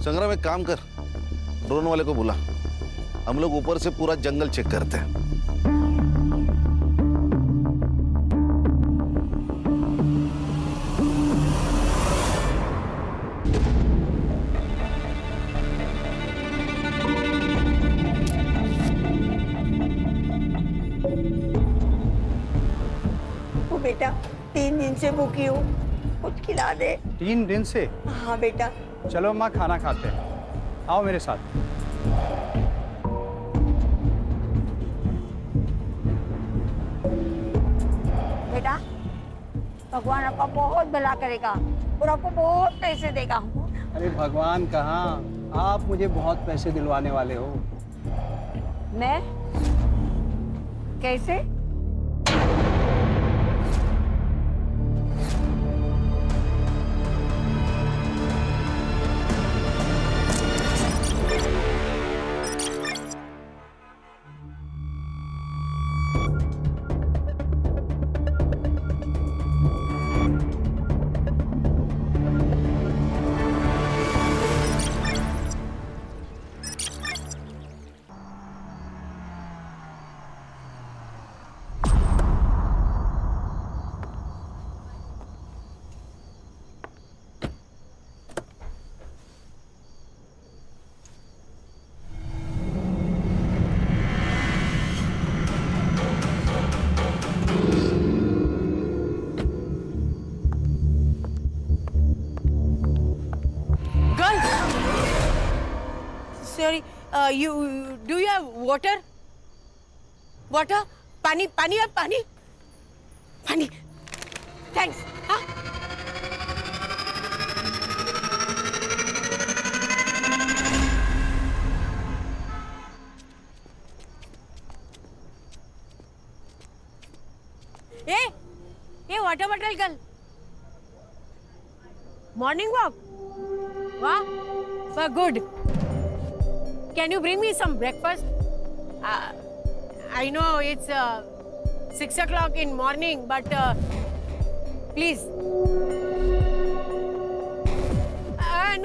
संग्राम एक काम कर, ड्रोन वाले को बुला, हम लोग ऊपर से पूरा जंगल चेक करते हैं। वो बेटा 3 दिन से भूखी हूँ, कुछ खिला दे। 3 दिन से? हाँ बेटा। चलो माँ खाना खाते हैं, आओ मेरे साथ। बेटा भगवान आपका बहुत भला करेगा और आपको बहुत पैसे देगा। अरे भगवान कहाँ, आप मुझे बहुत पैसे दिलवाने वाले हो। मैं कैसे? Sorry, do you have water? Water? पानी पानी है पानी? पानी. Thanks. हाँ? ये water bottle girl. Morning walk. वाह, good. Can you bring me some breakfast? I know it's 6 o'clock in morning, but please.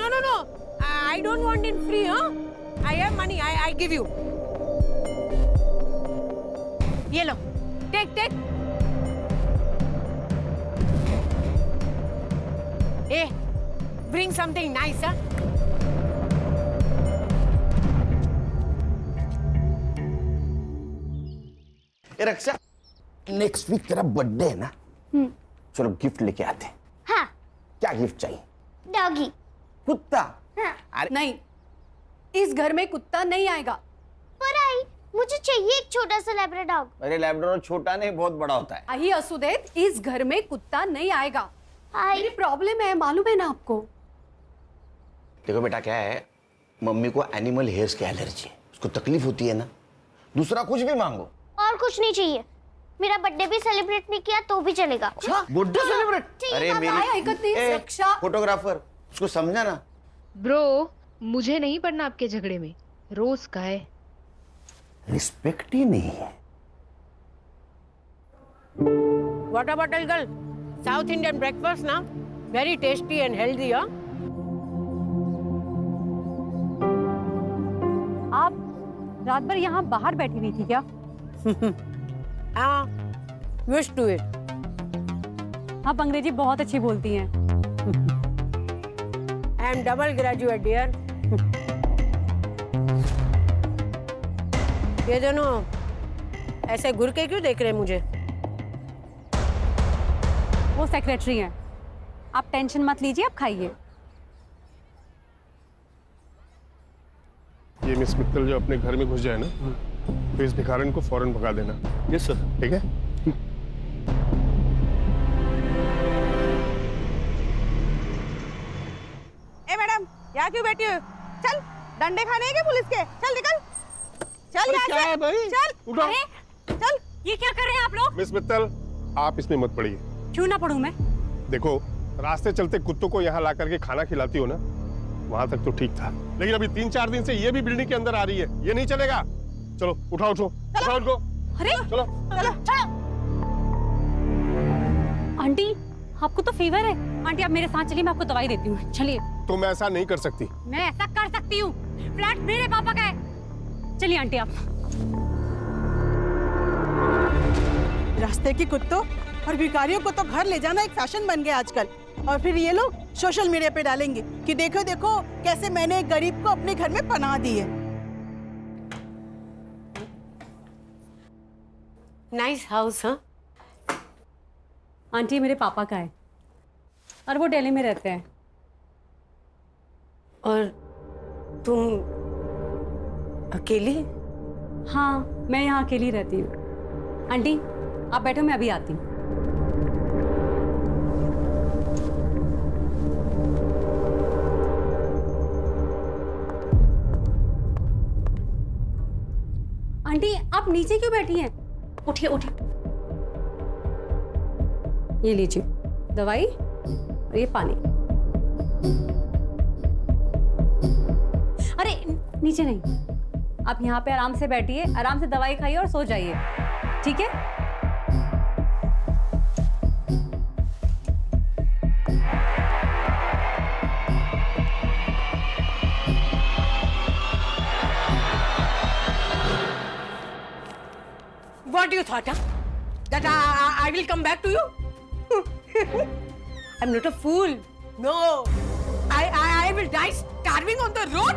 No. I don't want it free, huh? I have money. I give you. ये लो. Take. Hey, bring something nice, huh? रक्षा, next week तेरा birthday है ना? चलो gift लेके आते हैं। हाँ। क्या गिफ्ट चाहिए? डॉगी। कुत्ता? हाँ। अरे नहीं, इस घर में कुत्ता नहीं आएगा। पर आई, मुझे चाहिए एक छोटा सा लैब्राडोर डॉग। अरे लैब्राडोर छोटा नहीं, बहुत बड़ा होता है। आई असुदेव, इस घर में कुत्ता नहीं आएगा। आई। मेरी प्रॉब्लम है, मालूम है ना आपको? देखो बेटा, क्या है, मम्मी को एनिमल हेयर्स की एलर्जी है, उसको तकलीफ होती है ना। दूसरा कुछ भी मांगो। और कुछ नहीं चाहिए। मेरा बर्थडे भी सेलिब्रेट नहीं किया तो भी चलेगा। Birthday celebrate? अरे मेरी फोटोग्राफर, उसको समझा ना। ब्रो, मुझे नहीं पड़ना आपके झगड़े में। रोज का है। रिस्पेक्ट ही नहीं है। Water bottle girl, South Indian breakfast ना, very tasty and healthy, huh? आप रात भर यहाँ बाहर बैठी हुई थी क्या? हाँ, used to it. आप अंग्रेजी बहुत अच्छी बोलती हैं। I am double graduate, dear. ये दोनों ऐसे घुर के क्यों देख रहे हैं मुझे? वो सेक्रेटरी हैं। आप टेंशन मत लीजिए, आप खाइए। ये मिस मित्तल जो अपने घर में घुस जाए ना, तो इस भिखारन को फौरन भगा देना। Yes sir. ठीक है? ए मैडम, यहाँ क्यों बैठी हो? चल, डंडे खाने हैं क्या पुलिस के? चल निकल। चल यहाँ क्या से। है भाई? चल। उठो। चल। ये क्या कर रहे हैं आप लोग? मिस मित्तल, आप इसमें मत पड़िए। क्यों ना पढ़ूं मैं? देखो, रास्ते चलते कुत्तों को यहाँ ला करके खाना खिलाती हो ना, वहां तक तो ठीक था, लेकिन अभी 3-4 दिन से ये भी बिल्डिंग के अंदर आ रही है, ये नहीं चलेगा। चलो उठाओ उनको। अरे चलो। आंटी, आपको तो फीवर है। आंटी आप मेरे साथ चलिए, मैं आपको दवाई देती हूँ। चलिए। तुम ऐसा नहीं कर सकती। मैं ऐसा कर सकती हूँ। फ्लैट मेरे पापा का है। चलिए आंटी आप। रास्ते के कुत्तों और भिखारियों को तो घर ले जाना एक फैशन बन गया आजकल। और फिर ये लोग सोशल मीडिया पे डालेंगे कि देखो देखो कैसे मैंने एक गरीब को अपने घर में पनाह दी है। Nice house. हाँ आंटी मेरे पापा का है और वो दिल्ली में रहते हैं। और तुम अकेली? हाँ मैं यहाँ अकेली रहती हूँ। आंटी आप बैठो, मैं अभी आती हूँ। आंटी आप नीचे क्यों बैठी हैं? उठिए उठिए। ये लीजिए दवाई और ये पानी। अरे नीचे नहीं, आप यहाँ पे आराम से बैठिए, आराम से दवाई खाइए और सो जाइए, ठीक है? What you thought, huh? That I will come back to you? I'm not a fool. No. I will die starving on the road.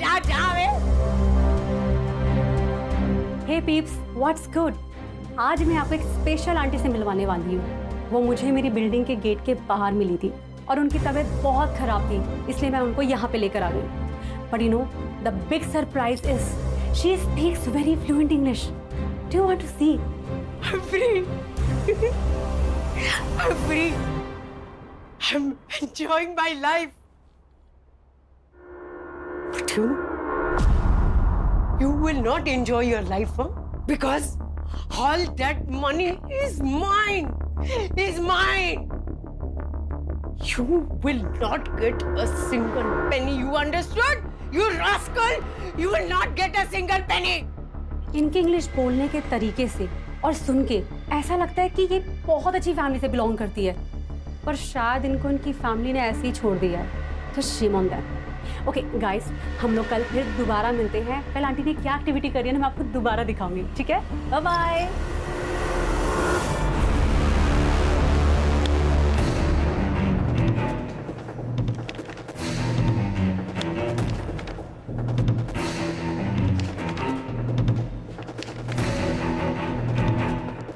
जा वे। हे पीप्स, व्हाट्स गुड? आज मैं आपको एक स्पेशल आंटी से मिलवाने वाली हूँ। वो मुझे मेरी बिल्डिंग के गेट के बाहर मिली थी और उनकी तबीयत बहुत खराब थी, इसलिए मैं उनको यहाँ पे लेकर आ गई। But you know the big surprise is she speaks very fluent English. Do you want to see? I'm free. I'm free. I'm enjoying my life. But you will not enjoy your life, huh? Because all that money is mine. Is mine. You will not get a single penny. You understood? You rascal! You will not get a single penny. इनके English बोलने के तरीके से और सुन के ऐसा लगता है कि ये बहुत अच्छी फैमिली से बिलोंग करती है, पर शायद इनको इनकी फैमिली ने ऐसे ही छोड़ दिया है। तो shame on that. Okay guys, हम लोग कल फिर दोबारा मिलते हैं। कल आंटी ने क्या एक्टिविटी करी है ना मैं आपको दोबारा दिखाऊंगी, ठीक है? Bye bye.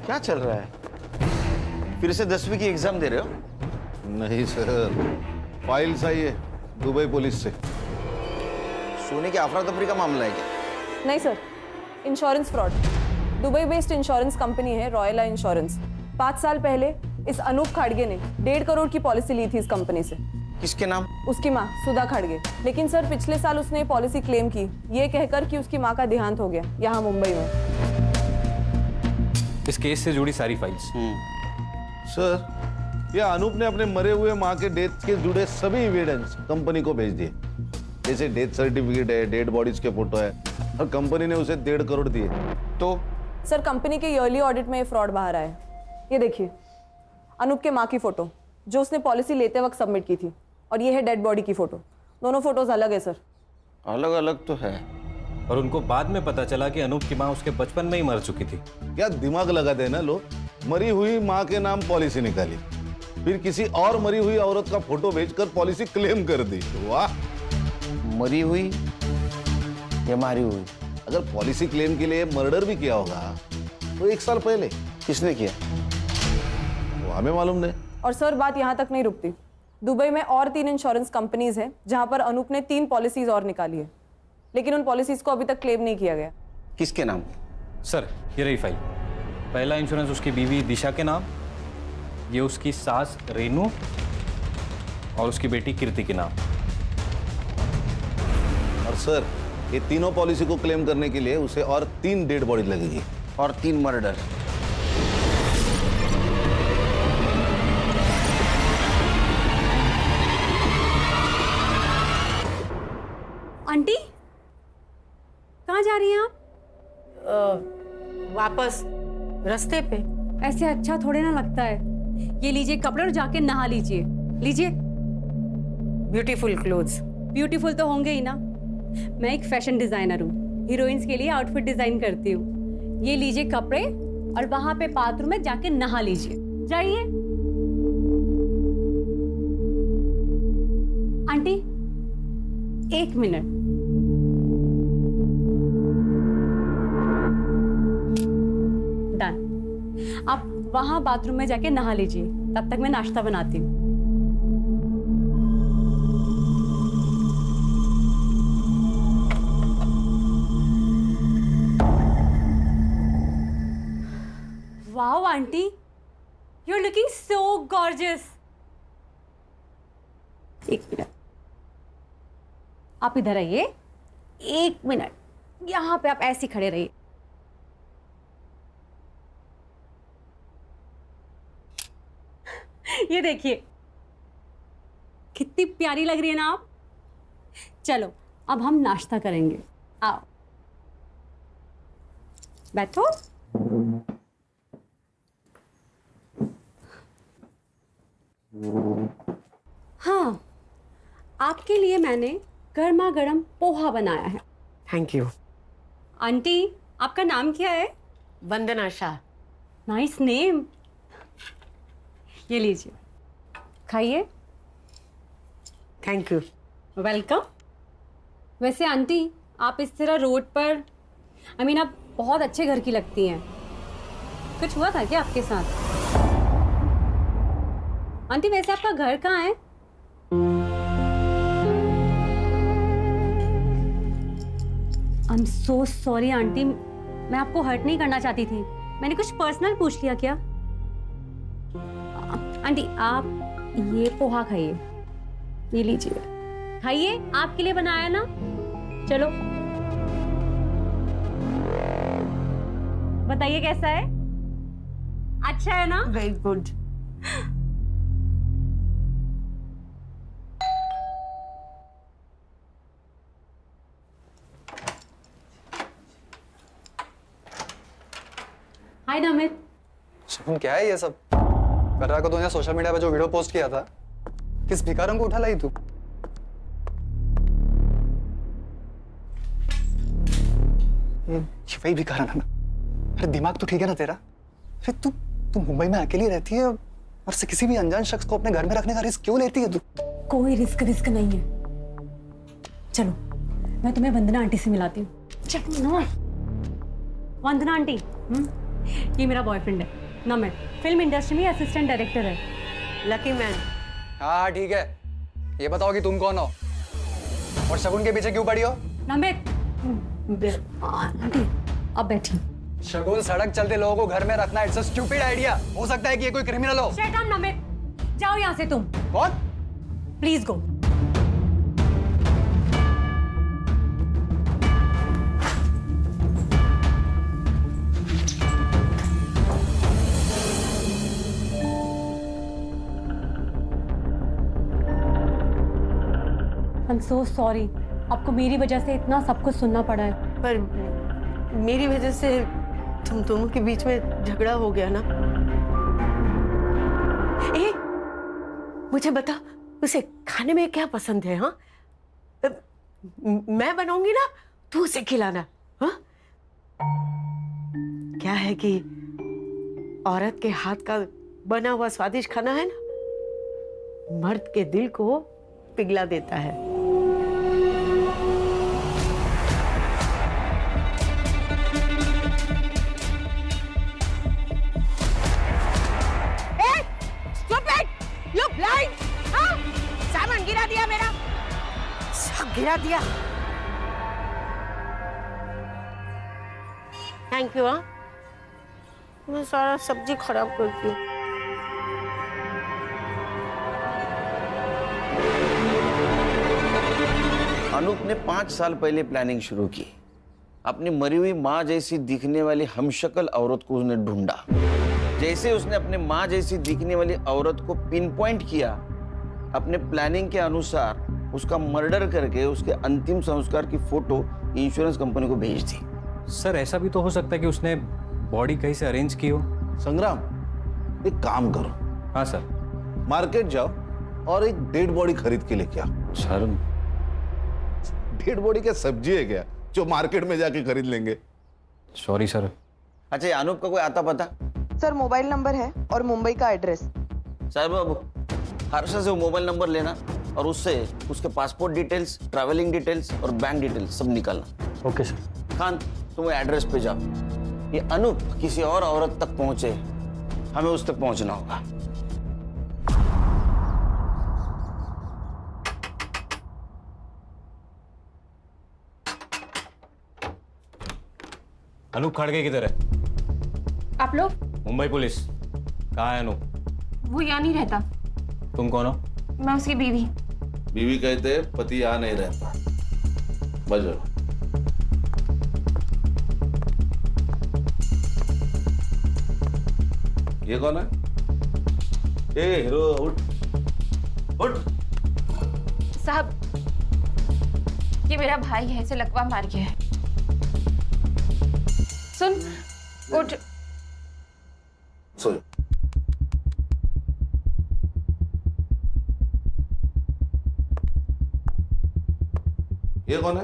क्या चल रहा है? फिर से 10वीं की एग्जाम दे रहे हो? नहीं सर, फाइल्स आई है दुबई पुलिस से। सोने की अफरा तफरी का मामला है क्या? नहीं sir, insurance fraud. Dubai based insurance company है रॉयला इंश्योरेंस। 5 साल पहले इस अनूप खाड़गे ने 1.5 करोड़ की पॉलिसी ली थी इस कंपनी से। किसके नाम? उसकी माँ सुधा खाड़गे। लेकिन सर पिछले साल उसने पॉलिसी क्लेम की, ये कहकर कि उसकी माँ का देहांत हो गया यहाँ मुंबई में। इस केस से जुड़ी सारी फाइल्स। सर, यह अनूप ने अपने मरे हुए माँ के डेथ के जुड़े सभी एविडेंस कंपनी को भेज दिए। जैसे डेथ सर्टिफिकेट है, डेड बॉडीज के फोटो है, और कंपनी ने उसे 1.5 करोड़ दिए। तो सर कंपनी के ईयरली ऑडिट में फ्रॉड बाहर आया। ये देखिए अनूप के माँ की फोटो जो उसने पॉलिसी लेते वक्त सबमिट की थी, और ये है डेड बॉडी की फोटो। दोनों फोटोज अलग है सर। अलग अलग तो है, और उनको बाद में पता चला कि अनूप की माँ उसके बचपन में ही मर चुकी थी। क्या दिमाग लगाते हैं ना लोग। मरी हुई माँ के नाम पॉलिसी निकाली, फिर किसी और मरी हुई औरत का फोटो भेजकर पॉलिसी क्लेम कर दी। वाह। मरी हुई या मारी हुई? अगर पॉलिसी क्लेम के लिए मर्डर भी किया होगा तो 1 साल पहले। किसने किया वो हमें मालूम नहीं। और सर बात यहाँ तक नहीं रुकती। दुबई में और 3 इंश्योरेंस कंपनीज हैं जहाँ पर अनूप ने 3 पॉलिसीज और निकाली है, लेकिन उन पॉलिसीज को अभी तक क्लेम नहीं किया गया। किसके नाम? सर ये रही फाइल। पहला इंश्योरेंस उसकी बीवी दिशा के नाम, ये उसकी सास रेनू और उसकी बेटी कीर्ति के नाम। और सर ये तीनों पॉलिसी को क्लेम करने के लिए उसे और 3 डेड बॉडी लगेगी और 3 मर्डर। आंटी कहाँ जा रही हैं आप? वापस रास्ते पे। ऐसे अच्छा थोड़े ना लगता है। ये लीजिए कपड़े और जाके नहा लीजिए। लीजिए। Beautiful clothes. ब्यूटीफुल तो होंगे ही ना, मैं एक फैशन डिजाइनर हूँ, हीरोइंस के लिए आउटफिट डिजाइन करती हूँ। ये लीजिए कपड़े और वहां पे बाथरूम में जाके नहा लीजिए, जाइए। Aunty 1 minute. डन। आप वहां बाथरूम में जाके नहा लीजिए, तब तक मैं नाश्ता बनाती हूँ। Wow, auntie, you're looking so gorgeous. एक मिनट, आप इधर आइए। 1 मिनट, यहाँ पे आप ऐसे खड़े रहिए। ये देखिए, कितनी प्यारी लग रही है ना आप। चलो, अब हम नाश्ता करेंगे। आओ, बैठो। हाँ, आपके लिए मैंने गर्मा गर्म पोहा बनाया है। Thank you. आंटी, आपका नाम क्या है? वंदना शाह। Nice name. ये लीजिए, खाइए। Thank you. वेलकम। वैसे आंटी, आप इस तरह रोड पर आप बहुत अच्छे घर की लगती हैं। कुछ हुआ था क्या आपके साथ? आंटी, वैसे आपका घर कहाँ है? I am so sorry aunty, मैं आपको हर्ट नहीं करना चाहती थी। मैंने कुछ पर्सनल पूछ लिया क्या? आंटी, आप ये पोहा खाइए। ये लीजिए, खाइए, आपके लिए बनाया ना। चलो, बताइए कैसा है? अच्छा है ना? Very good. Hi Namit. Shubham, क्या है ये सब? कल रात को तूने सोशल मीडिया पे जो वीडियो पोस्ट किया था, किस भिखारन को उठा लाई तू? ये वही भिखारन है ना? अरे दिमाग तो ठीक है ना तेरा? अरे तू मुंबई में अकेली रहती है और से किसी भी अनजान शख्स को अपने घर में रखने का रिस्क क्यों लेती है तू? कोई रिस्क नहीं है। चलो, मैं तुम्हें वंदना आंटी से मिलाती हूँ। चलो ना। वंदना आंटी, ये मेरा बॉयफ्रेंड है नमित, फिल्म इंडस्ट्री में असिस्टेंट डायरेक्टर है। Lucky man. हाँ ठीक है, ये बताओ कि तुम कौन हो और शगुन के पीछे क्यों पड़ी हो? नमित, आंटी अब बैठी। शगुन सड़क चलते लोगों को घर में रखना इट्स अ स्टूपिड आइडिया। हो सकता है कि ये कोई क्रिमिनल हो। शट अप नमित, जाओ यहाँ से तुम। कौन? Please go. I'm so sorry, आपको मेरी वजह से इतना सब कुछ सुनना पड़ा है। पर मेरी वजह से तुम दोनों के बीच में झगड़ा हो गया ना। ए, मुझे बता, उसे खाने में क्या पसंद है? हाँ, मैं बनाऊंगी ना, तू उसे खिलाना। हाँ, क्या है कि औरत के हाथ का बना हुआ स्वादिष्ट खाना है ना, मर्द के दिल को पिघला देता है। You blind? हाँ? सामान गिरा दिया मेरा, सब गिरा दिया। Thank you. हाँ, मैं सारा सब्जी खराब करती हूँ। अनूप ने 5 साल पहले प्लानिंग शुरू की। अपनी मरी हुई माँ जैसी दिखने वाली हमशक्ल औरत को उसने ढूंढा। जैसे उसने अपने माँ जैसी दिखने वाली औरत को पिन पॉइंट किया, अपने प्लानिंग के अनुसार उसका मर्डर करके उसके अंतिम संस्कार की फोटो इंश्योरेंस कंपनी को भेज दी। सर, ऐसा भी तो हो सकता है कि उसने बॉडी कहीं से अरेंज की हो। संग्राम, एक काम करो। हाँ सर। मार्केट जाओ, और एक डेड बॉडी खरीद के लेके आ। सर डेड बॉडी क्या सब्जी है क्या जो मार्केट में जाके खरीद लेंगे? Sorry sir. अच्छा, ये अनूप का कोई आता पता? सर मोबाइल नंबर है और मुंबई का एड्रेस। साहब बाबू, हर्षा से वो मोबाइल नंबर लेना और उससे उसके पासपोर्ट डिटेल्स, ट्रैवलिंग डिटेल्स और बैंक डिटेल्स सब निकालना। Okay sir. खान, तुम वो एड्रेस पे जाओ। ये अनूप किसी और औरत तक पहुंचे, हमें उस तक पहुंचना होगा। अनूप खड़गे किधर है? आप लोग? मुंबई पुलिस। कहाँ है अनूप? वो यहाँ नहीं रहता। तुम कौन हो? मैं उसकी बीवी। बीवी कहते हैं पति यहाँ नहीं रहता। बजो। ये कौन है? ए हीरो, उठ उठ। साहब, ये मेरा भाई है, इसे लकवा मार गया है। सुन, उठ। सो ये कौन है?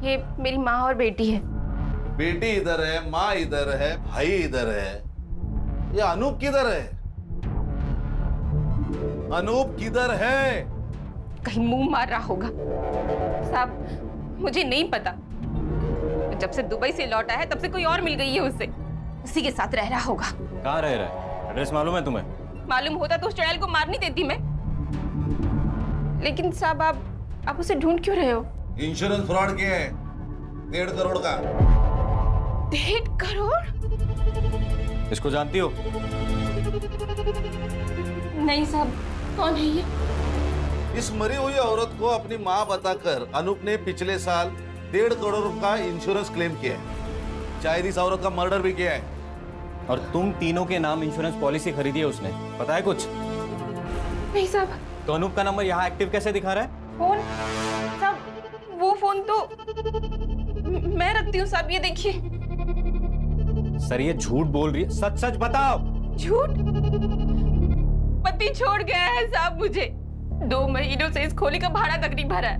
ये मेरी माँ और बेटी है। बेटी इधर है, माँ इधर है, भाई इधर है। ये अनूप किधर है? अनूप किधर है? कहीं मुंह मार रहा होगा। साहब, मुझे नहीं पता। जब से दुबई से लौटा है तब से कोई और मिल गई है उससे, उसी के साथ रह रहा होगा। कहाँ रह रहा है? एड्रेस मालूम है तुम्हें? मालूम होता तो उस चुड़ैल को मार नहीं देती मैं। लेकिन साहब, आप उसे ढूंढ क्यों रहे हो? इंश्योरेंस फ्रॉड किया है 1.5 करोड़ का। 1.5 करोड़? इसको जानती हो? नहीं साहब, कौन है ये? इस मरी हुई औरत को अपनी माँ बताकर अनूप ने पिछले साल 1.5 करोड़ का इंश्योरेंस क्लेम किया है। शायद इस औरत का मर्डर भी किया है। और तुम तीनों के नाम इंश्योरेंस पॉलिसी खरीदी है उसने, पता है कुछ? नहीं साहब। तो अनूप का नंबर यहाँ एक्टिव कैसे दिखा रहा है? फोन? साहब, वो फोन तो मैं रखती हूँ साहब, ये देखिए। सर ये झूठ बोल रही है, सच सच बताओ। झूठ? पति छोड़ गया है साहब मुझे। 2 महीनों से इस खोली का भाड़ा तक नहीं भरा है।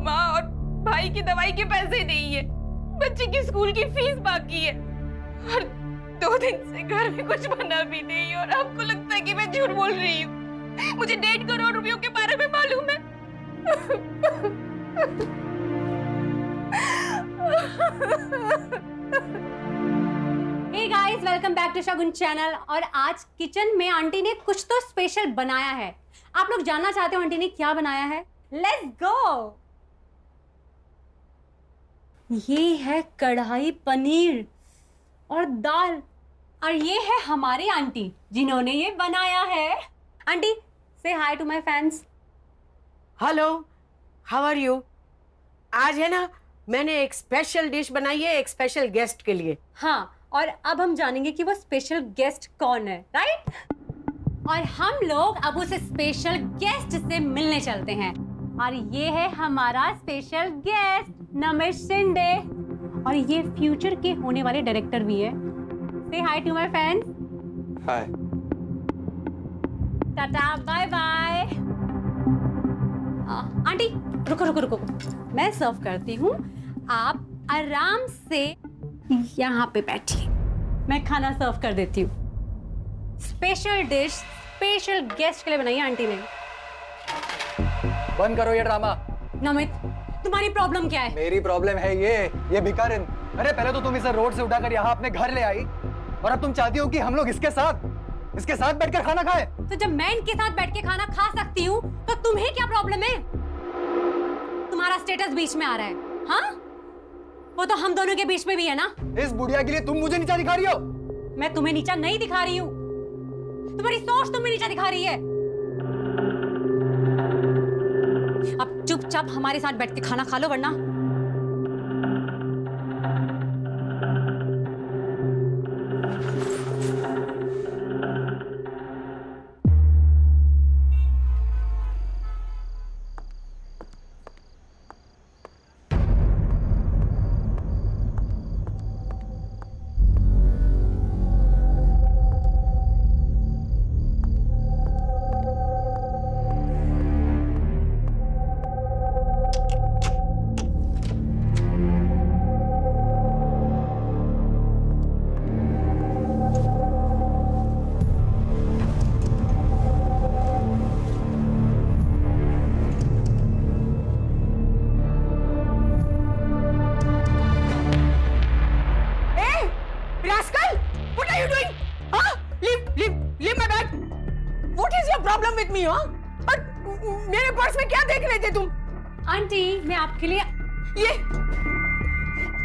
माँ और भाई की दवाई के पैसे नहीं है, बच्चे की स्कूल की फीस बाकी है, और 2 दिन से घर में कुछ बना भी नहीं। और आपको लगता है कि मैं झूठ बोल रही हूँ? मुझे 1.5 करोड़ रुपयों के बारे में मालूम है। Hey guys, welcome back to Shagun channel. और आज किचन में आंटी ने कुछ तो स्पेशल बनाया है। आप लोग जानना चाहते हो आंटी ने क्या बनाया है? Let's go. ये है कढ़ाई पनीर और दाल, और ये है हमारी आंटी जिन्होंने ये बनाया है। आंटी, से hi to my fans. Hello, how are you? आज है ना, मैंने एक स्पेशल डिश बनाई है एक स्पेशल गेस्ट के लिए। हाँ, और अब हम जानेंगे कि वो स्पेशल गेस्ट कौन है, राइट? और हम लोग अब उस स्पेशल गेस्ट से मिलने चलते हैं। और ये है हमारा स्पेशल गेस्ट नमित शिंदे, और ये फ्यूचर के होने वाले डायरेक्टर भी है। से hi to my fans. Hi. Tata, bye bye. Aunty रुको रुको रुको, मैं सर्व करती हूँ, आप आराम से यहाँ पे बैठिए, मैं खाना सर्व कर देती हूँ। स्पेशल डिश स्पेशल गेस्ट के लिए बनाई है आंटी ने। बंद करो ये ड्रामा। नमित, तुम्हारी प्रॉब्लम क्या है? मेरी प्रॉब्लम है ये भिखारिन। अरे पहले तो तुम इसे रोड से उठाकर यहाँ अपने घर ले आई, और अब तुम चाहती हो कि हम लोग इसके साथ बैठकर खाना खाएं। तो जब मैं इनके साथ बैठ के खाना खा सकती हूँ तो तुम्हें क्या प्रॉब्लम है? तुम्हारा स्टेटस बीच में आ रहा है, हाँ? वो तो हम दोनों के बीच में भी है ना। इस बुढ़िया के लिए तुम मुझे नीचा दिखा रही हो? मैं तुम्हें नीचा नहीं दिखा रही हूँ, तुम्हारी सोच तुम्हें नीचा दिखा रही है। अब चुपचाप हमारे साथ बैठ के खाना खा लो, वरना मी हो? और मेरे पर्स में क्या देख रहे थे तुम? आंटी मैं आपके लिए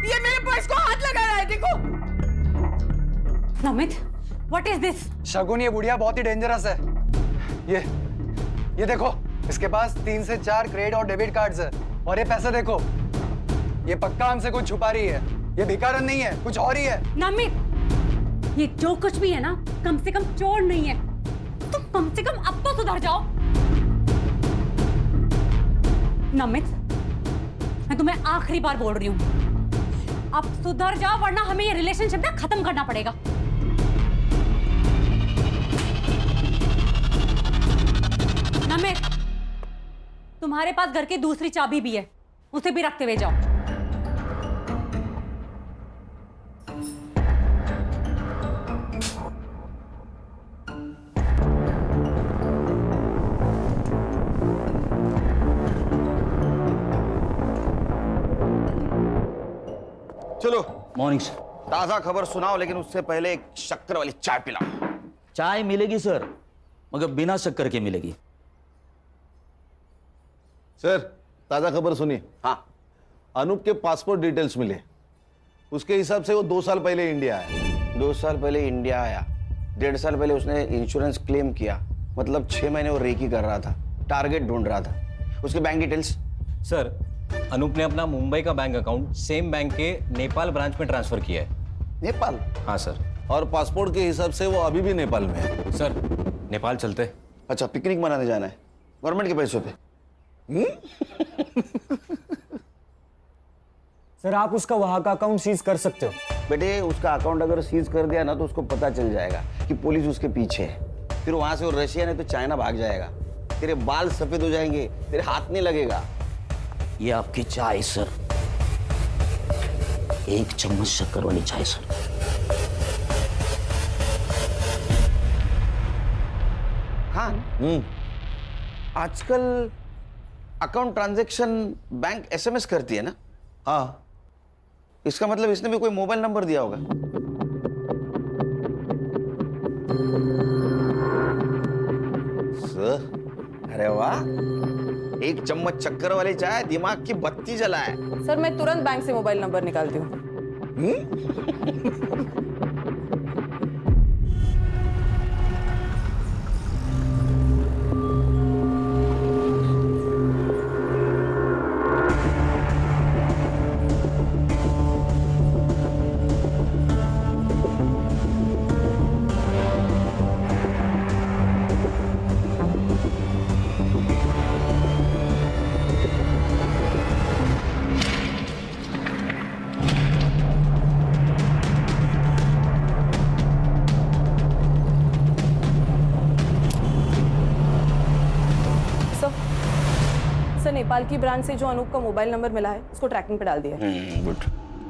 ये मेरे पर्स को हाथ लगा रहा है, देखो। Namit, what is this? Shagun, ये बुढ़िया बहुत ही डेंजरस है। ये देखो, इसके पास 3 से 4 क्रेडिट और डेबिट कार्ड्स है। और ये पैसे देखो, ये पक्का हमसे कुछ छुपा रही है। ये भिखारन नहीं है, कुछ और ही है। नमित, ये जो कुछ भी है ना, कम से कम चोर नहीं है। तुम कम से कम अब तो सुधर जाओ। नमित, मैं तुम्हें आखिरी बार बोल रही हूँ, अब सुधर जाओ वरना हमें ये रिलेशनशिप ना खत्म करना पड़ेगा। नमित, तुम्हारे पास घर की दूसरी चाबी भी है, उसे भी रखते हुए जाओ। चलो मॉर्निंग सर। ताजा खबर सुनाओ, लेकिन उससे पहले एक शक्कर वाली चाय पिलाओ। चाय मिलेगी सर, मगर बिना शक्कर के मिलेगी। सर, ताजा खबर सुनिए। हाँ, अनूप के पासपोर्ट डिटेल्स मिले। उसके हिसाब से वो 2 साल पहले इंडिया आया। 2 साल पहले इंडिया आया, 1.5 साल पहले उसने इंश्योरेंस क्लेम किया, मतलब 6 महीने वो रेकी कर रहा था, टारगेट ढूंढ रहा था। उसके बैंक डिटेल्स? सर, अनूप ने अपना मुंबई का बैंक अकाउंट सेम बैंक के नेपाल ब्रांच में ट्रांसफर किया है। नेपाल? हाँ सर। और पासपोर्ट के हिसाब से वो अभी भी नेपाल में है। सर, नेपाल चलते। अच्छा, पिकनिक मनाने जाना है गवर्नमेंट के पैसों पे? सर, आप उसका वहां का अकाउंट सीज कर सकते हो। बेटे, उसका अकाउंट अगर सीज कर दिया ना तो उसको पता चल जाएगा कि पुलिस उसके पीछे है। फिर वहां से वो रशिया नहीं तो चाइना भाग जाएगा। तेरे बाल सफेद हो जाएंगे, तेरे हाथ नहीं लगेगा। ये आपकी चाय सर, 1 चम्मच शक्कर वाली चाय सर। हाँ, आजकल अकाउंट ट्रांजैक्शन बैंक एसएमएस करती है ना? हाँ, इसका मतलब इसने भी कोई मोबाइल नंबर दिया होगा। सर, अरे वाह, 1 चम्मच शक्कर वाली चाय दिमाग की बत्ती जलाए। सर, मैं तुरंत बैंक से मोबाइल नंबर निकालती हूँ। सर, नेपाल की ब्रांच से जो अनूप का मोबाइल नंबर मिला है उसको ट्रैकिंग पे डाल दिया है। गुड।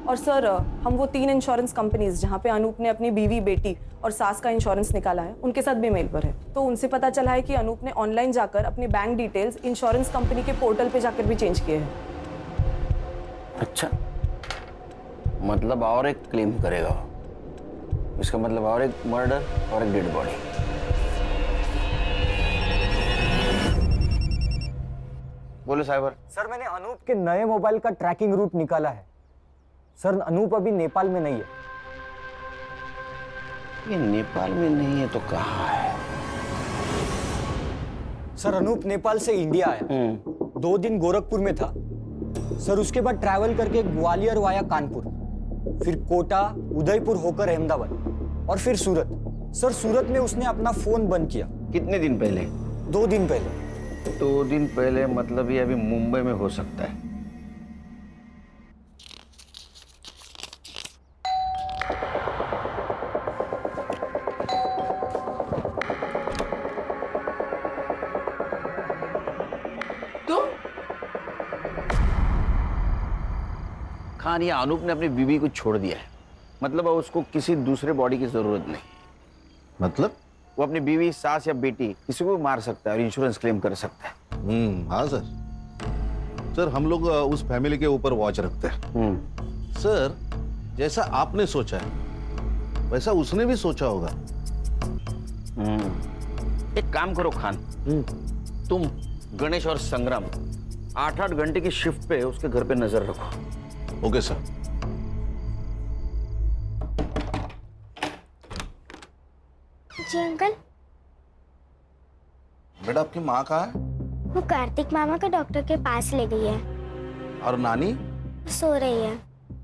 और सर, हम वो 3 इंश्योरेंस कंपनीज जहाँ पे अनूप ने अपनी बीवी, बेटी और सास का इंश्योरेंस निकाला है, उनके साथ भी मेल पर है। तो उनसे पता चला है कि अनूप ने ऑनलाइन जाकर अपने बैंक डिटेल्स इंश्योरेंस कंपनी के पोर्टल पे जाकर भी चेंज किए हैं। अच्छा, मतलब और एक क्लेम करेगा वो। इसका मतलब और एक मर्डर और एक डेड बॉडी। बोलो साइबर। सर, मैंने अनूप के नए मोबाइल का ट्रैकिंग रूट निकाला है। सर, अनूप अभी नेपाल में नहीं है। ये नेपाल में नहीं है तो कहाँ है? सर, अनूप नेपाल से इंडिया आया, 2 दिन गोरखपुर में था। सर, उसके बाद ट्रैवल करके ग्वालियर वाया कानपुर, फिर कोटा, उदयपुर होकर अहमदाबाद और फिर सूरत। सर, सूरत में उसने अपना फोन बंद किया। कितने दिन पहले? 2 दिन पहले। 2 दिन पहले मतलब ये अभी मुंबई में हो सकता है। खान, या अनूप ने अपनी बीवी को छोड़ दिया है, मतलब अब उसको किसी दूसरे बॉडी की जरूरत नहीं। मतलब? वो अपनी बीवी, सास या बेटी किसी को भी मार सकता है और इंश्योरेंस क्लेम कर सकता है। हाँ सर। सर, हम लोग उस फैमिली के ऊपर वॉच रखते हैं। सर, जैसा आपने सोचा है वैसा उसने भी सोचा होगा। एक काम करो खान, तुम गणेश और संग्राम 8-8 घंटे की शिफ्ट पे उसके घर पे नजर रखो। Okay sir. जी अंकल। बेटा आपकी माँ कहाँ है? वो कार्तिक मामा को डॉक्टर के पास ले गई है। और नानी? सो रही है।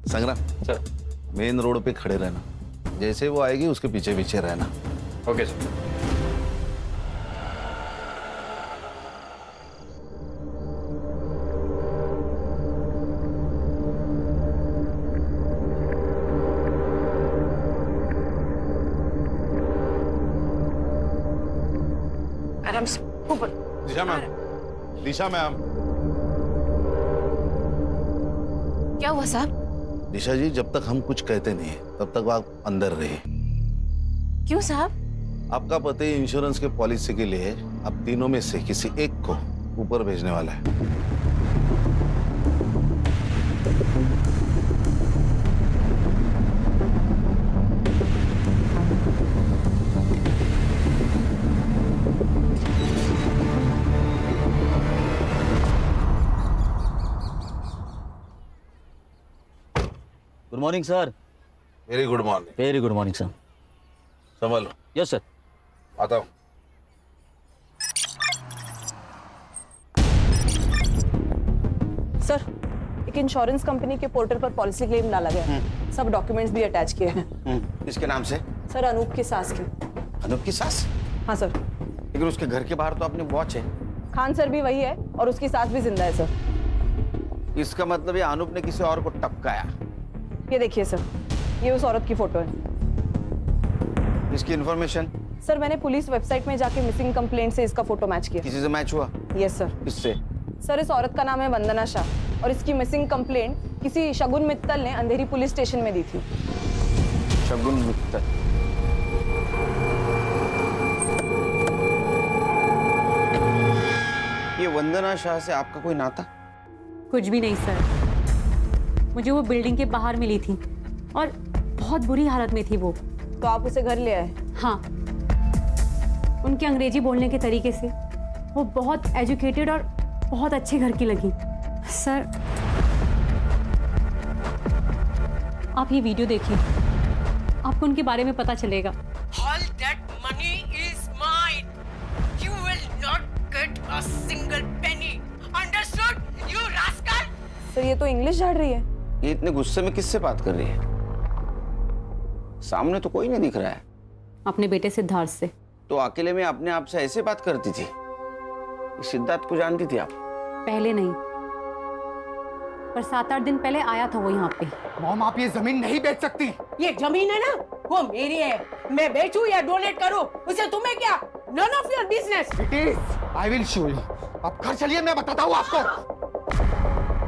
संग्राम सर, मेन रोड पे खड़े रहना, जैसे वो आएगी उसके पीछे पीछे रहना। Okay sir. आराम से ऊपर। दिशा मैम, दिशा मैम। क्या हुआ साहब? दिशा जी, जब तक हम कुछ कहते नहीं तब तक आप अंदर रहिए। क्यों साहब? आपका पति इंश्योरेंस के पॉलिसी के लिए आप तीनों में से किसी एक को ऊपर भेजने वाला है। Good morning sir. Very good morning. Very good morning sir. संभालो। Yes sir. आता हूँ। सर, एक इंश्योरेंस कंपनी के पोर्टल पर पॉलिसी क्लेम डाला गया है। सब डॉक्यूमेंट्स भी अटैच किए हैं। किसके नाम से? सर, अनूप की सास के। अनूप की सास? हाँ सर। लेकिन उसके घर के बाहर तो अपनी वॉच है। खान सर भी वही है और उसकी सास भी जिंदा है सर। इसका मतलब ये अनूप ने किसी और को टपकाया। ये देखिए सर, ये उस औरत की फोटो है। इसकी इंफॉर्मेशन? सर, मैंने पुलिस वेबसाइट में जाके मिसिंग कंप्लेंट से इसका फोटो मैच किया। किसी से मैच हुआ? Yes sir. किससे? सर, इस औरत का नाम है वंदना शाह और इसकी मिसिंग कंप्लेंट किसी शगुन मित्तल ने अंधेरी पुलिस स्टेशन में दी थी। शगुन मित्तल? ये वंदना शाह से आपका कोई नाता? कुछ भी नहीं सर, मुझे वो बिल्डिंग के बाहर मिली थी और बहुत बुरी हालत में थी वो। तो आप उसे घर ले आए? हाँ, उनके अंग्रेजी बोलने के तरीके से वो बहुत एजुकेटेड और बहुत अच्छे घर की लगी। सर, आप ये वीडियो देखिए, आपको उनके बारे में पता चलेगा। All that money is mine. You will not get a single penny. Understood, you rascal? Sir, ये तो इंग्लिश झाड़ रही है। ये इतने गुस्से में किससे बात कर रही है? सामने तो कोई नहीं दिख रहा है। अपने बेटे सिद्धार्थ से। तो अकेले में अपने आप से ऐसे बात करती थी? सिद्धार्थ को जानती थी आप? पहले नहीं, पर 7-8 दिन पहले आया था वो यहाँ पे। मॉम, आप ये जमीन नहीं बेच सकती। ये जमीन है ना, वो मेरी है। मैं बेचूं या डोनेट करूं, उसे तुम्हें क्या? None of your business. It is. I will show you. आप घर चलिए, मैं बताता हूँ आपको।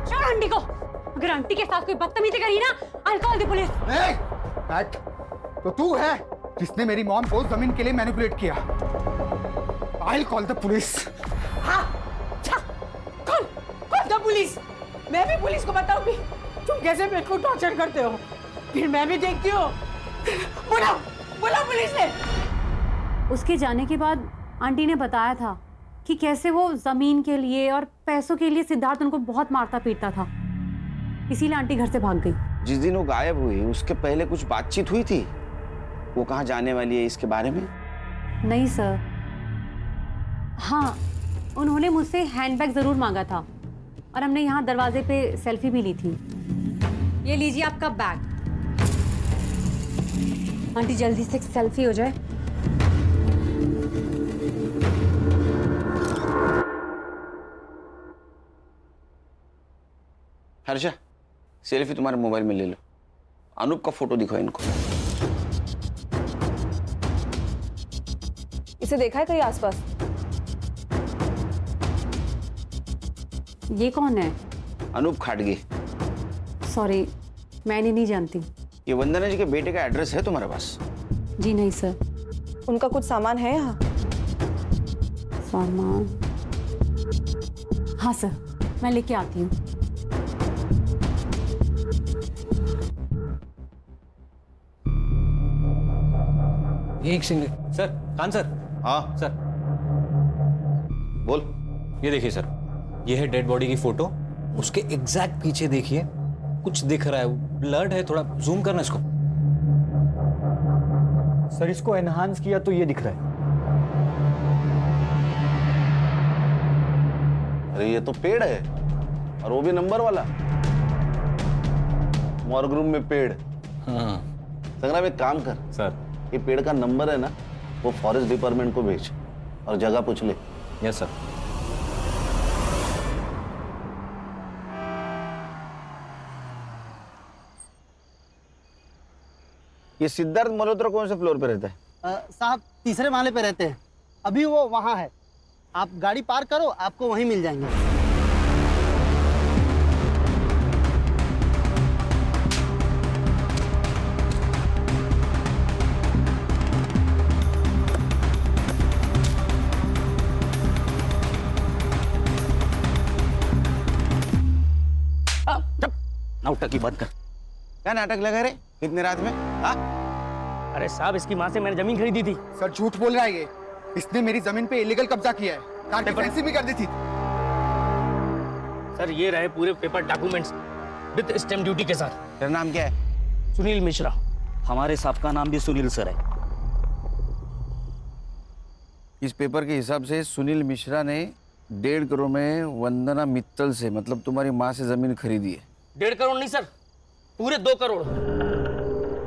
छोड़ आंटी को। अगर आंटी के साथ कोई बदतमीजी करी ना, I'll call the police. बैठ। तो तू है जिसने मेरी मॉम को जमीन के लिए मैनिपुलेट किया। I'll call the police. हाँ, कौन द पुलिस? मैं भी पुलिस को बताऊंगी तुम कैसे मेरे को टॉर्चर करते हो। फिर मैं भी देखती हूँ। बुलाओ पुलिस ने। उसके जाने के बाद आंटी ने बताया था कि कैसे वो जमीन के लिए और पैसों के लिए सिद्धार्थ उनको बहुत मारता पीटता था, इसीलिए आंटी घर से भाग गई। जिस दिन वो गायब हुई उसके पहले कुछ बातचीत हुई थी? वो कहाँ जाने वाली है इसके बारे में? नहीं सर। हाँ, उन्होंने मुझसे हैंडबैग जरूर मांगा था और हमने यहाँ दरवाजे पे सेल्फी भी ली थी। ये लीजिए आपका बैग। आंटी जल्दी से एक सेल्फी हो जाए। हर्षा, सेल्फी तुम्हारे मोबाइल में ले लो। अनूप का फोटो दिखाओ इनको। इसे देखा है कहीं आसपास? ये कौन है? अनूप खाटगे। सॉरी, मैंने नहीं जानती। ये वंदना जी के बेटे का एड्रेस है तुम्हारे पास? जी नहीं सर। उनका कुछ सामान है यहाँ? सामान? हाँ सर, मैं लेके आती हूँ। एक सेकंड। Sir, Khan sir. हाँ सर, बोल। ये देखिए सर, ये है डेड बॉडी की फोटो, उसके एग्जैक्ट पीछे देखिए कुछ दिख रहा है, ब्लड है, थोड़ा जूम करना इसको। सर इसको एनहांस किया तो ये दिख रहा है। अरे ये तो पेड़ है, और वो भी नंबर वाला। मॉर्ग रूम में पेड़। हाँ संग्राम एक काम कर सर, ये पेड़ का नंबर है ना, वो फॉरेस्ट डिपार्टमेंट को भेज और जगह पूछ ले। Yes sir. ये सिद्धार्थ मल्होत्रा कौन से फ्लोर पे रहता है? साहब तीसरे माले पे रहते हैं, अभी वो वहाँ है। आप गाड़ी पार करो, आपको वहीं मिल जाएंगे। नाटक की बात कर। क्या नाटक लगा रे इतने रात में? हाँ? अरे साहब, इसकी माँ से मैंने जमीन खरीदी थी। सर झूठ बोल रहा है ये। इसने मेरी जमीन पे इलीगल कब्जा किया है, कार की फैंसी भी कर दी थी। सर ये रहे पूरे paper documents with stamp duty के साथ। तेरा नाम क्या है? सुनील मिश्रा। हमारे साहब का नाम भी सुनील सर है। इस पेपर के हिसाब से सुनील मिश्रा ने 1.5 करोड़ में वंदना मित्तल से, मतलब तुम्हारी माँ से जमीन खरीदी है। 1.5 करोड़ नहीं सर, पूरे 2 करोड़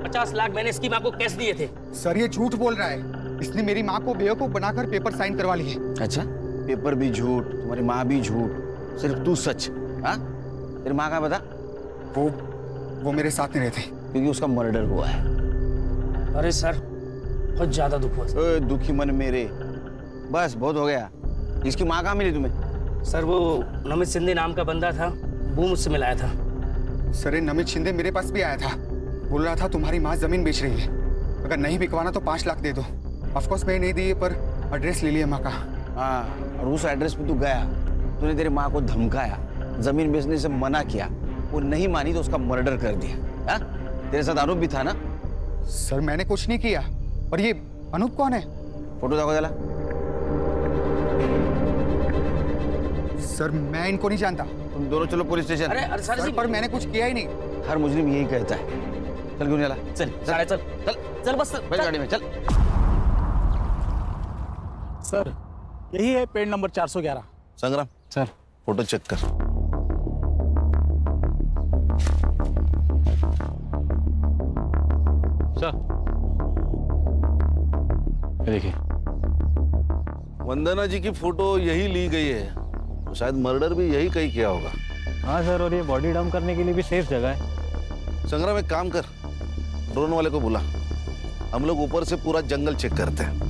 50 लाख मैंने इसकी माँ को कैश दिए थे। सर ये झूठ बोल रहा है। इसने मेरी माँ को बेवकूफ बनाकर पेपर साइन करवा लिए। अच्छा, पेपर भी झूठ, तुम्हारी माँ भी झूठ, सिर्फ तू सच। हाँ? तेरी माँ का बता? वो मेरे साथ नहीं रहते, क्योंकि उसका मर्डर हुआ है। अरे सर बहुत ज्यादा दुख हुआ। दुखी मन मेरे, बस बहुत हो गया। इसकी माँ कहाँ मिली तुम्हें? सर वो नमित शिंदे नाम का बंदा था, वो मुझसे मिलाया था। सर ये नमित शिंदे मेरे पास भी आया था, बोल रहा था तुम्हारी माँ जमीन बेच रही है, अगर नहीं बिकवाना तो 5 लाख दे दो। ऑफकोर्स मैं नहीं दी, पर एड्रेस ले लिया माँ का। हाँ, और उस एड्रेस पे तू गया, तूने तेरी माँ को धमकाया, जमीन बेचने से मना किया, वो नहीं मानी तो उसका मर्डर कर दिया। हाँ? तेरे साथ अनूप भी था ना? सर मैंने कुछ नहीं किया। और ये अनूप कौन है? फोटो देखो जरा। सर मैं इनको नहीं जानता। तुम दोनों चलो पुलिस स्टेशन। अरे सर पर मैंने कुछ किया ही नहीं। हर मुजरिम यही कहता है। चल क्यों नहीं चला? चल चल चल चल बस बैठ गाड़ी में, चल। सर यही है पेड़ नंबर 411। संग्राम सर फोटो चेक कर। सर ये देखिए, वंदना जी की फोटो यही ली गई है, तो शायद मर्डर भी यही कहीं किया होगा। हाँ सर, और ये बॉडी डंप करने के लिए भी सेफ जगह है। संग्राम एक काम कर, ड्रोन वाले को बुला, हम लोग ऊपर से पूरा जंगल चेक करते हैं।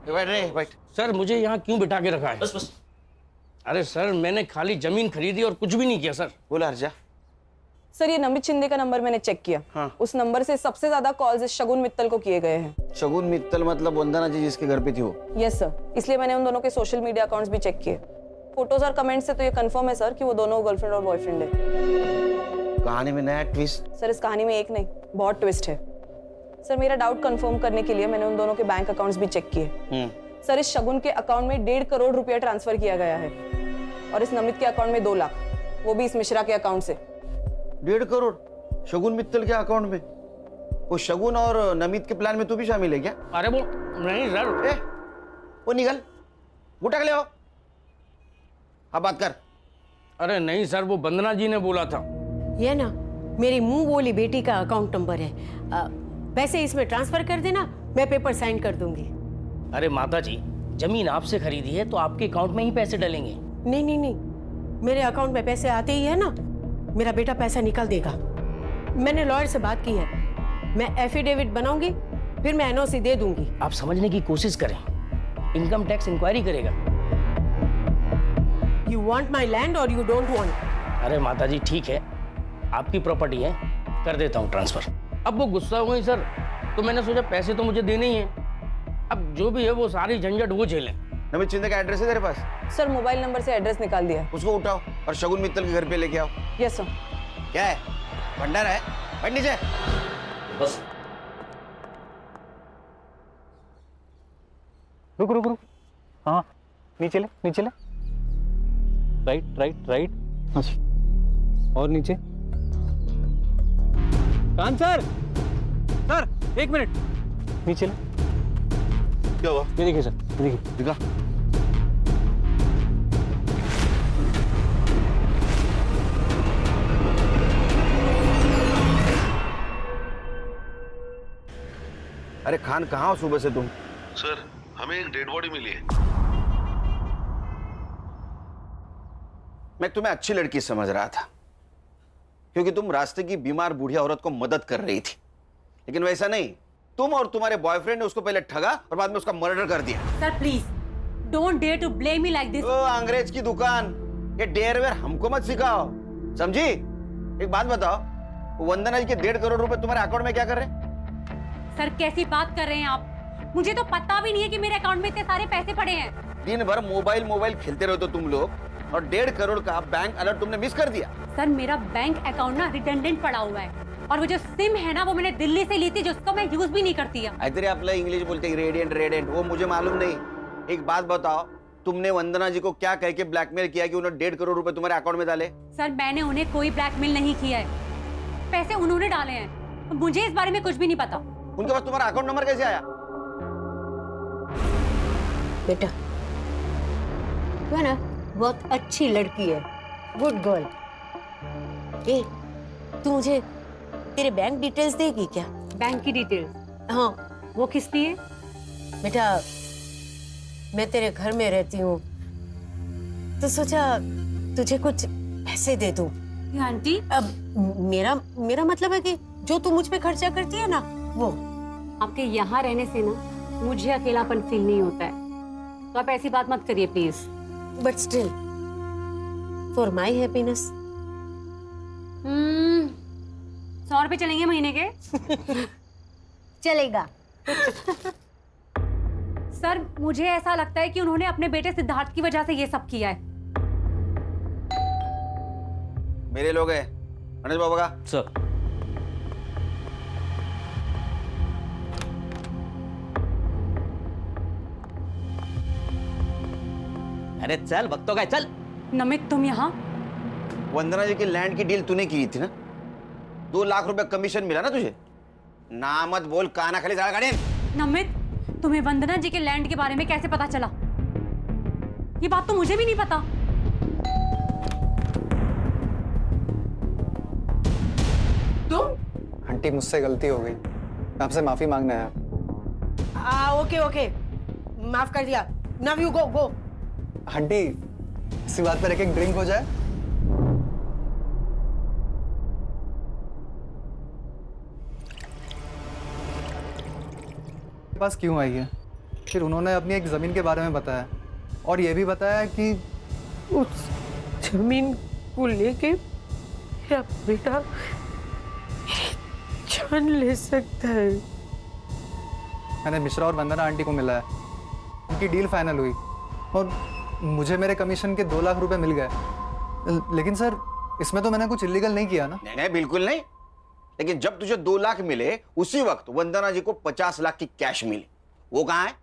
बैठ रे, बैठ। सर मुझे यहाँ क्यों बिठा के रखा है? बस बस। अरे सर मैंने खाली जमीन खरीदी और कुछ भी नहीं किया सर। बोला हर्षा। सर ये नमित शिंदे का नंबर मैंने चेक किया। हाँ। उस नंबर से सबसे ज्यादा कॉल्स शगुन मित्तल को किए गए हैं। शगुन मित्तल मतलब वंदना जी जिसके घर पे थी वो? यस सर, इसलिए मैंने उन दोनों के सोशल मीडिया अकाउंट्स भी चेक किए। फोटोज और कमेंट से तो ये कंफर्म है सर कि वो दोनों गर्लफ्रेंड और बॉयफ्रेंड है। कहानी में नया ट्विस्ट। सर इस कहानी में एक नहीं, बहुत ट्विस्ट है। सर मेरा डाउट कंफर्म करने के लिए मैंने उन दोनों के बैंक अकाउंट्स भी चेक किए। सर इस शगुन के अकाउंट में 1.5 करोड़ रुपया ट्रांसफर किया गया है, और इस नमित के अकाउंट में 2 लाख, वो भी इस मिश्रा के अकाउंट से। 1.5 करोड़ शगुन मित्तल के अकाउंट में? वो शगुन और नमित के प्लान में तू भी शामिल है क्या? अरे वो नहीं सर। वो निकल, गुटा के ले आओ। अब बात कर। अरे नहीं सर, वो वंदना जी ने बोला था। ये ना मेरी मुंह बोली बेटी का अकाउंट नंबर है, पैसे इसमें ट्रांसफर कर देना, मैं पेपर साइन कर दूंगी। अरे माता जी, जमीन आपसे खरीदी है तो आपके अकाउंट में ही पैसे डलेंगे। नहीं नहीं नहीं, मेरे अकाउंट में पैसे आते ही है ना, मेरा बेटा पैसा निकाल देगा। मैंने लॉयर से बात की है, मैं एफिडेविट बनाऊंगी, फिर मैं एनओसी दे दूंगी। आप समझने की कोशिश करें, इनकम टैक्स इंक्वायरी करेगा। यू वांट माई लैंड और यू डोंट वांट? अरे माता जी ठीक है, आपकी प्रॉपर्टी है, कर देता हूँ ट्रांसफर। अब वो गुस्सा हो गई सर, तो मैंने सोचा पैसे तो मुझे देने ही हैं, अब जो भी है वो सारी झंझट वो झेलें। नमित शिंदे का एड्रेस है तेरे पास? सर मोबाइल नंबर से एड्रेस निकाल दिया है। उसको उठाओ और शगुन मित्तल के घर पे लेके आओ। Yes sir. क्या है? भंडार है? बैठ नीचे। बस रुक रुक रुक, हाँ नीचे ले, नीचे ले, राइट राइट राइट, अच्छा और नीचे। कान सर, सर एक मिनट, नीचे ले। क्या हुआ? ये देखिए सर, ये देखिए। दिखा। अरे खान, कहाँ हो सुबह से तुम? सर, हमें एक डेड बॉडी मिली है। मैं तुम्हें अच्छी लड़की समझ रहा था, क्योंकि तुम रास्ते की बीमार बूढ़ी औरत को मदद कर रही थी, लेकिन वैसा नहीं। तुम और तुम्हारे बॉयफ्रेंड ने उसको पहले ठगा और बाद में उसका मर्डर कर दिया। Sir please don't dare to blame me like this. ओ अंग्रेज की दुकान, ये डेयर वेयर हमको मत सिखाओ, समझी? एक बात बताओ, वंदना जी के 1.5 करोड़ रुपए तुम्हारे अकाउंट में क्या कर रहे हैं? सर कैसी बात कर रहे हैं आप? मुझे तो पता भी नहीं है कि मेरे अकाउंट में इतने सारे पैसे पड़े हैं। दिन भर मोबाइल खेलते रहते हो तुम लोग, और 1.5 करोड़ का बैंक अलर्ट तुमने मिस कर दिया। सर मेरा बैंक अकाउंट ना रिडंडेंट पड़ा हुआ है, और वो जो सिम है ना वो मैंने दिल्ली से ली थी, जिसको मैं यूज भी नहीं करती है। इधर आपला इंग्लिश बोलते रेडियंट, वो मुझे मालूम नहीं। एक बात बताओ, तुमने वंदना जी को क्या कह के ब्लैकमेल किया कि उन्होंने 1.5 करोड़ रुपए तुम्हारे अकाउंट में डाले? सर मैंने उन्हें कोई ब्लैकमेल नहीं किया है, पैसे उन्होंने डाले हैं, मुझे इस बारे में कुछ भी नहीं पता। उनके पास तुम्हारा अकाउंट नंबर कैसे आया? बेटा तू है ना बहुत अच्छी लड़की है, गुड गर्ल। ए तू मुझे तेरे बैंक डिटेल्स देगी क्या? बैंक की डिटेल्स? हाँ। वो किस लिए? बेटा मैं तेरे घर में रहती हूँ, तो सोचा तुझे कुछ पैसे दे दूं। आंटी अब मेरा मतलब है कि जो तू मुझ पे खर्चा करती है ना वो। आपके यहाँ रहने से ना मुझे अकेलापन फील नहीं होता है, तो आप ऐसी बात मत करिए please. But still for my happiness. 100 रुपए चलेंगे महीने के? चलेगा। सर मुझे ऐसा लगता है कि उन्होंने अपने बेटे सिद्धार्थ की वजह से ये सब किया है। मेरे लोग हैं मनोज बाबा का। सर अरे चल, वक्त तो गए, चल। नमित तुम यहाँ? वंदना जी की लैंड की डील तूने की थी ना, 2 लाख रुपए कमीशन मिला ना तुझे? ना मत बोल, काना खाली जा गाड़ी। नमित तुम्हें वंदना जी के लैंड के बारे में कैसे पता चला? ये बात तो मुझे भी नहीं पता। तुम? आंटी मुझसे गलती हो गई, आपसे माफी मांगना है। ओके माफ कर दिया। Now you go. आंटी इसी बात पर एक ड्रिंक हो जाए। पास क्यों आई है? फिर उन्होंने अपनी एक जमीन के बारे में बताया, और ये भी बताया कि उस जमीन को लेके मेरा बेटा जान ले सकता है। मैंने मिश्रा और वंदना आंटी को मिला है, उनकी डील फाइनल हुई, और मुझे मेरे कमीशन के 2 लाख रुपए मिल गए। लेकिन सर इसमें तो मैंने कुछ इलीगल नहीं किया ना? नहीं बिल्कुल नहीं, लेकिन जब तुझे 2 लाख मिले उसी वक्त वंदना जी को 50 लाख की कैश मिली, वो कहाँ है?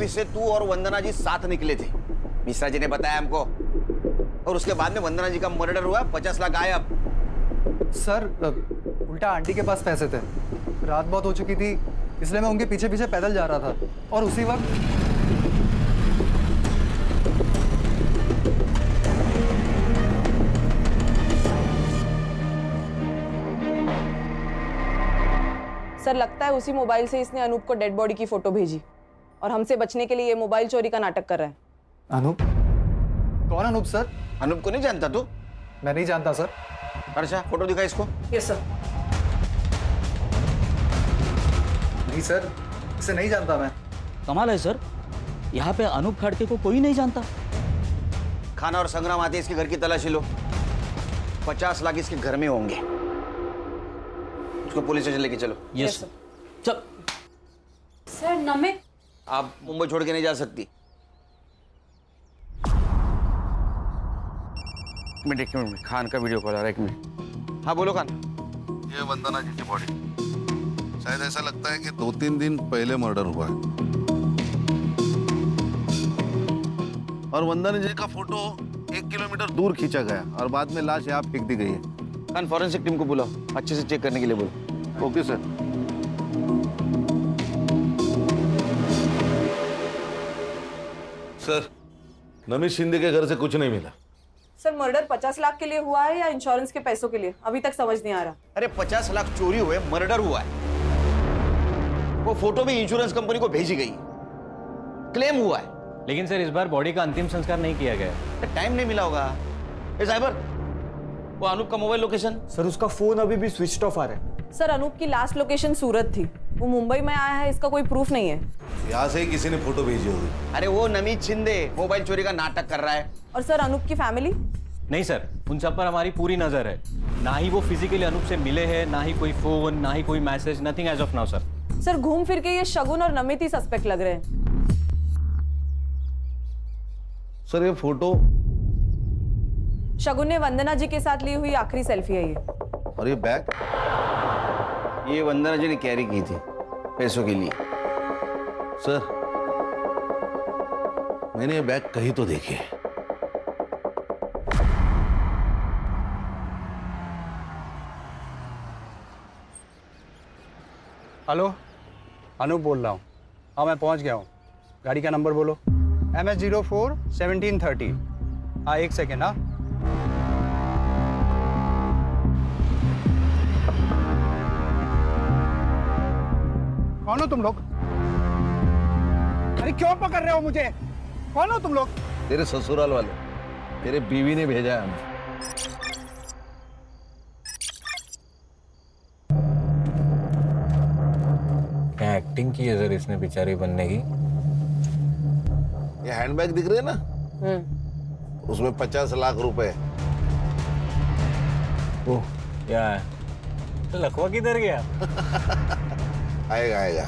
से तू और वंदना जी साथ निकले थे, मिश्रा जी ने बताया हमको, और उसके बाद में वंदना जी का मर्डर हुआ, 50 लाख गायब। सर उल्टा आंटी के पास पैसे थे, रात बहुत हो चुकी थी, इसलिए मैं उनके पीछे पीछे पैदल जा रहा था, और उसी वक्त सर लगता है उसी मोबाइल से इसने अनूप को डेड बॉडी की फोटो भेजी, और हमसे बचने के लिए ये मोबाइल चोरी का नाटक कर रहा है। अनूप? कौन अनूप सर? अनूप को नहीं जानता तू? मैं नहीं जानता सर। अच्छा फोटो दिखा इसको। Yes sir. नहीं सर, इसे नहीं जानता मैं। कमाल है सर, यहाँ पे अनूप खड़के को कोई नहीं जानता। खाना और संग्राम आते इसके घर की तलाशी लो। 50 लाख इसके घर में होंगे। उसको पुलिस स्टेशन लेके चलो। Yes sir. चल। सर नमित, आप मुंबई छोड़ के नहीं जा सकती। एक मिनट, खान का वीडियो कॉल आ रहा है, एक मिनट। हाँ बोलो खान। ये वंदना जी की बॉडी, शायद ऐसा लगता है कि 2-3 दिन पहले मर्डर हुआ है। और वंदना जी का फोटो 1 किलोमीटर दूर खींचा गया और बाद में लाश यहाँ फेंक दी गई है। खान फॉरेंसिक टीम को बुलाओ, अच्छे से चेक करने के लिए बोलो। Okay sir. Sir, Namit Shinde के घर से कुछ नहीं मिला। सर मर्डर 50 लाख के लिए हुआ है या इंश्योरेंस के पैसों के लिए, अभी तक समझ नहीं आ रहा। अरे 50 लाख चोरी हुए, मर्डर हुआ है। वो फोटो भी इंश्योरेंस कंपनी को भेजी गई, क्लेम हुआ है। लेकिन सर इस बार बॉडी का अंतिम संस्कार नहीं किया गया। टाइम नहीं मिला होगा। साइबर, वो अनूप का मोबाइल लोकेशन? सर उसका फोन अभी भी स्विच ऑफ आ रहा है। सर अनूप की लास्ट लोकेशन सूरत थी, वो मुंबई में आया है, इसका कोई प्रूफ नहीं है। यहाँ से ही किसी ने फोटो भेजी होगी। अरे वो नमित शिंदे मोबाइल चोरी का नाटक कर रहा है। और सर अनूप की फैमिली? नहीं सर, उन सब पर हमारी पूरी नजर है। ना ही वो फिजिकली अनूप से मिले हैं, ना ही कोई फोन, ना ही कोई message, nothing as of now sir. Sir घूम फिर के ये शगुन और नमित ही सस्पेक्ट लग रहे हैं। सर ये फोटो शगुन ने वंदना जी के साथ ली हुई आखिरी सेल्फी है ये। और ये बैग? ये वंदना जी ने कैरी की थी पैसों के लिए। सर मैंने ये बैग कहीं तो देखी है। हेलो, अनूप बोल रहा हूँ। हाँ मैं पहुँच गया हूँ। गाड़ी का नंबर बोलो। MS04 1730। हाँ 1 सेकेंड। हाँ कौन हो तुम लोग? अरे क्यों पकड़ रहे हो मुझे? कौन हो तुम लोग? तेरे ससुराल वाले, तेरे बीवी ने भेजा है हमें। क्या एक्टिंग की है सर इसने बेचारी बनने की। ये हैंडबैग दिख रहे है ना, उसमें 50 लाख रुपए। ओह क्या है? तो लखवा किधर गया? आएगा आएगा।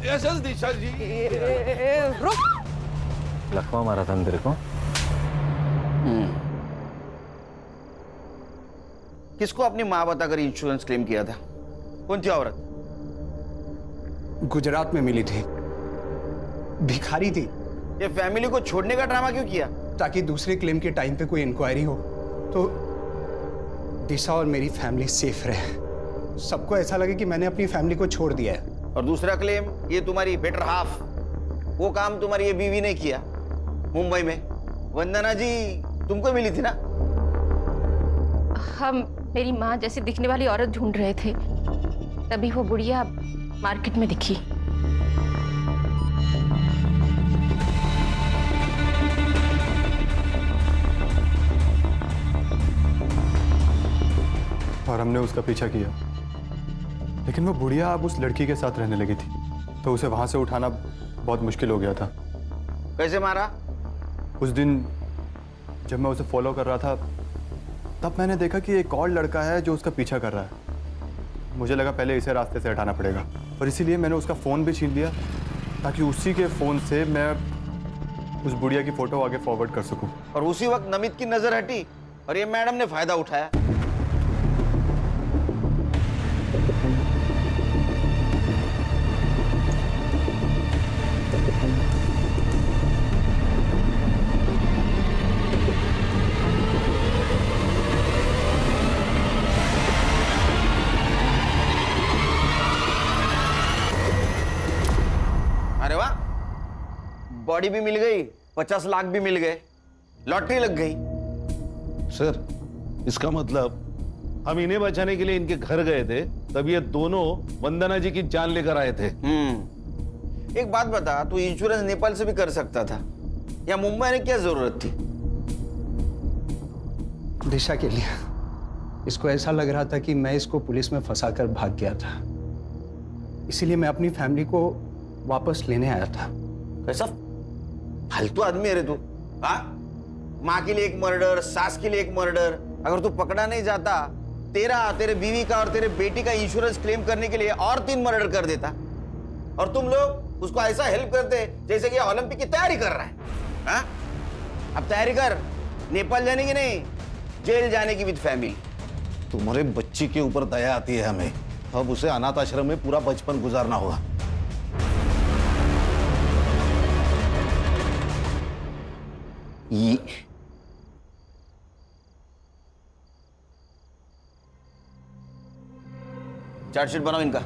यस दिशा जी। रुक। लखवा मारा था तेरे को? किसको अपनी माँ बताकर इंश्योरेंस क्लेम किया था? कौन थी औरत? गुजरात में मिली थी, भिखारी थी। ये फैमिली को छोड़ने का ड्रामा क्यों किया? ताकि दूसरे क्लेम के टाइम पे कोई इंक्वायरी हो तो दिशा और मेरी फैमिली सेफ रहे। सबको ऐसा लगे कि मैंने अपनी फैमिली को छोड़ दिया है। और दूसरा क्लेम, ये तुम्हारी बेटर हाफ, वो काम तुम्हारी ये बीवी ने किया मुंबई में। वंदना जी तुमको मिली थी ना? हम मेरी माँ जैसी दिखने वाली औरत ढूंढ रहे थे, तभी वो बुढ़िया मार्केट में दिखी। और हमने उसका पीछा किया, लेकिन वो बुढ़िया अब उस लड़की के साथ रहने लगी थी, तो उसे वहां से उठाना बहुत मुश्किल हो गया था। कैसे मारा? उस दिन जब मैं उसे फॉलो कर रहा था, तब मैंने देखा कि एक और लड़का है जो उसका पीछा कर रहा है। मुझे लगा पहले इसे रास्ते से हटाना पड़ेगा, और इसीलिए मैंने उसका फ़ोन भी छीन लिया ताकि उसी के फ़ोन से मैं उस बुढ़िया की फ़ोटो आगे फॉरवर्ड कर सकूं। और उसी वक्त नमित की नजर हटी और ये मैडम ने फायदा उठाया। अरे वाह, बॉडी भी मिल गई, 50 लाख भी मिल गए, लॉटरी लग गई। सर इसका मतलब हम इन्हें बचाने के लिए इनके घर गए थे, तब ये दोनों वंदना जी की जान लेकर आए थे। एक बात बता, तू इंश्योरेंस नेपाल से भी कर सकता था, या मुंबई में क्या जरूरत थी? दिशा के लिए। इसको ऐसा लग रहा था कि मैं इसको पुलिस में फंसाकर भाग गया था, इसीलिए मैं अपनी फैमिली को वापस लेने आया था। कैसा फालतू आदमी है रे तू? हाँ, माँ के लिए एक मर्डर, सास के लिए एक मर्डर। अगर तू पकड़ा नहीं जाता, तेरे बीवी का और तेरे बेटी का इंश्योरेंस क्लेम करने के लिए और 3 मर्डर कर देता, और तुम लोग उसको ऐसा हेल्प करते जैसे कि ओलंपिक की तैयारी कर रहा है। हाँ? अब तैयारी कर, नेपाल जाने की नहीं, जेल जाने की विद फैमिली। तुम्हारे बच्ची के ऊपर दया आती है हमें। अब उसे अनाथ आश्रम में पूरा बचपन गुजारना होगा। ये चार्जशीट बनाओ इनका।